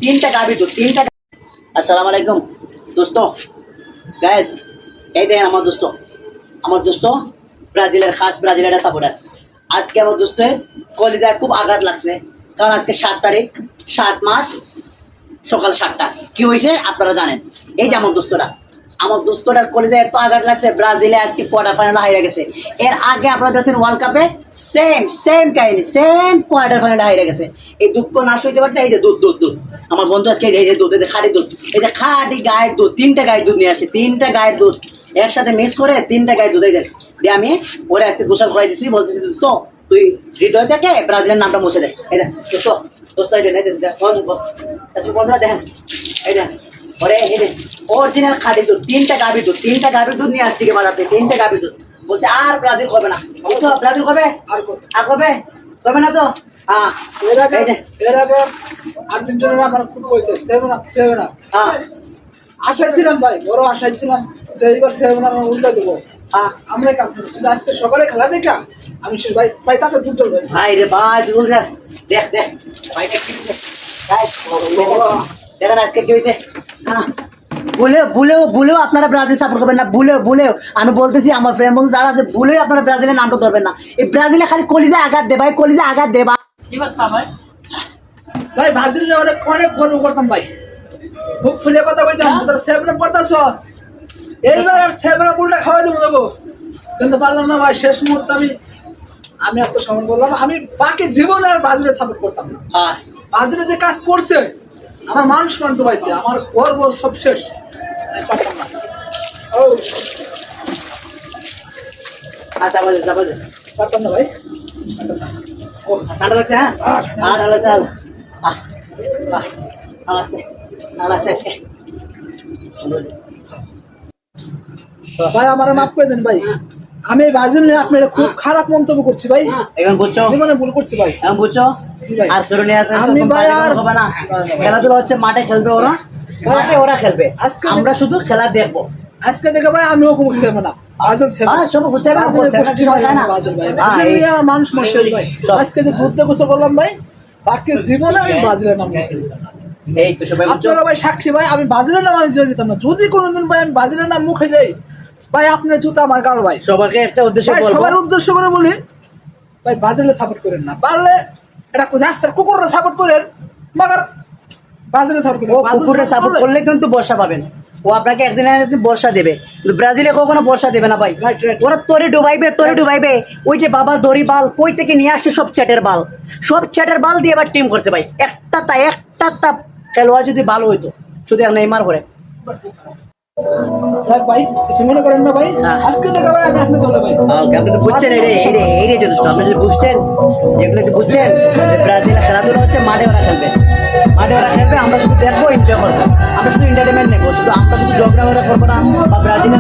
তিনটা গাভীর দুধ, তিনটা। আসসালামু আলাইকুম দোস্তো, গাইস এই দেখেন আমার দোস্ত ব্রাজিলের খাস ব্রাজিলের সাপোর্টার। আজকে আমার দোস্তের কলিজায় খুব আঘাত লাগছে, কারণ আজকে 7 তারিখ 7 মাস সকাল 7টা। কি হয়েছে আপনারা জানেন। এই যে আমার দোস্তটার কলিজায় এত আঘাত লাগছে, ব্রাজিলে আজকে কোয়ার্টার ফাইনালে হারিয়ে গেছে। এর আগে আপনারা দেখছেন ওয়ার্ল্ড কাপে সেম কাহিনী, সেম কোয়ার্টার ফাইনালে হারিয়ে গেছে। এই দুঃখ না সইতে পারতে এই যে দুধ আমার বন্ধু আজকে এই যে দুধ, এই যে খাঁটি দুধ, এই যে খাঁটি গায়ের দুধ, 3টা গায়ের দুধ নিয়ে আসে, 3টা গায়ের দুধ একসাথে মিক্স করে 3টা গায়ের দুধ এই দেখ দিয়ে আমি ওরে আজকে গোসল করাই দিচ্ছি। বলতেছি দোস্ত তুই হৃদয় থেকে ব্রাজিলের নামটা মুছে দেয়। এই দেখ দোস্ত এই দেখ বন্ধুরা দেখেন, এই দেখ ওরে এই যে অরিজিনাল খাঁটি দুধ, 3টা গাভীর দুধ, 3টা গাভীর দুধ নিয়ে আসছি বাজাতে, 3টা গাভীর দুধ। বলছে আর ব্রাজিল করবে না, বলছো ব্রাজিল করবে আর করবে না তো। হ্যাঁ এর আগে আর্জেন্টিনার আমার খুব হয়েছে 7-7 হ্যাঁ আশায় ছিলাম ভাই, বড় আশায় ছিলাম যে এইবার 7 আমরা উল্টা দেবো। হ্যাঁ আমরা কিন্তু আজকে সকালে খেলা দেখা আমি সে ভাই ভাই তাতে দুটো ভাই ভাই রে ভাই তুই দেখ ভাই দেখেন আজকে কি হয়েছে। হ্যাঁ ভুলেও আপনারা ব্রাজিল সাপোর্ট করবেন না, ভুলেও আমি বলতেছি আমার ফ্রেন্ড বন্ধু যারা আছে, ভুলেও আপনারা ব্রাজিলের নামটা ধরবেন না। এই ব্রাজিলে খালি কলিজা আঘাত দে ভাই, কলিজা আঘাত দে ভাই। কি বস্তা ভাই ভাই ব্রাজিলে অনেক গর্ব করতাম ভাই, খুব ফুলে কথা কইতাম তোর 7 পড়তা সস এইবার আর 7 উল্টা খাওয়াই দেবো দেবো, কিন্তু পারলাম না ভাই। শেষ মুহূর্তে আমি আত্মসমর্পণ করলাম। আমি বাকি জীবনে আর ব্রাজিলের সাপোর্ট করতাম না। হ্যাঁ ব্রাজিলে যে কাজ করছে আমার মানুষ মান ডুবাইছে, আমার গর্ব সব শেষ। আমি পারতাম না। ও আচ্ছা বলে পারতাম না ভাই। ও ঠান্ডা লাগছে। হ্যাঁ ঠান্ডা লাগছে। ভাই আমার মাফ করে দেন ভাই, আমি ব্রাজিল নিয়ে আপনার খুব খারাপ মন্তব্য করছি ভাই। এখন বুঝছো জীবনে ভুল করছি ভাই। এখন বুঝছো জি ভাই। আর ফেরো নিয়ে আসে আমি ভাই আর হবে না। খেলাধুলা হচ্ছে মাঠে খেলবে ওরা, মাঠে ওরা খেলবে, আজকে আমরা শুধু খেলা দেখবো। আজকে দেখে ভাই আমিও খুব খুশি না। ব্রাজিল সেভেন হ্যাঁ সব বুঝছে না, ব্রাজিলের বুঝছে না, পুষ্টি হয় না। ব্রাজিল ভাই, ব্রাজিল নিয়ে আমার মানুষ মশাই ভাই। আজকে যে দুধ গোসল করলাম ভাই, বাকি জীবনে আমি ব্রাজিলের নাম নিতাম না। এই তো সবাই বুঝছো। আপনারা ভাই সাক্ষী ভাই, আমি ব্রাজিলের নাম আমি জয় নিতাম না। যদি কোনোদিন ভাই আমি ব্রাজিলের নাম মুখে যাই ভাই, আপনার জুতা আমার গাল ভাই। সবাইকে একটা উদ্দেশ্য ভাই বলবো, সবার উদ্দেশ্য করে বলি ভাই ব্রাজিলে সাপোর্ট করেন না, পারলে এটা রাস্তার কুকুররা সাপোর্ট করেন, মাগার ব্রাজিলে সাপোর্ট করেন। ও কুকুরে সাপোর্ট করলে কিন্তু বর্ষা পাবেন, ও আপনাকে একদিন না একদিন বর্ষা দেবে, কিন্তু ব্রাজিলে কখনো বর্ষা দেবে না ভাই। ওরা তোরে ডুবাইবে। ওই যে বাবা দড়ি বাল কই থেকে নিয়ে আসছে, সব চ্যাটের বাল দিয়ে এবার টিম করছে ভাই। একটা খেলোয়াড় যদি ভালো হইতো, শুধু নেইমার করে। স্যার ভাই কিছু মনে করেন না ভাই, হ্যাঁ। আজকে দেখা ভাই আমি আপনার দলে ভাই। আপনি তো বুঝছেন, এই যথেষ্ট। আপনি যদি বুঝছেন, যেগুলো একটু বুঝছেন, ব্রাজিলের খেলাধুলা হচ্ছে মাঠে ওরা খেলবে, আমরা শুধু দেখবো, এনজয় করবো, আমরা শুধু এন্টারটেনমেন্ট নেবো, শুধু আমরা শুধু ঝগড়া করবো না, বা ব্রাজিলের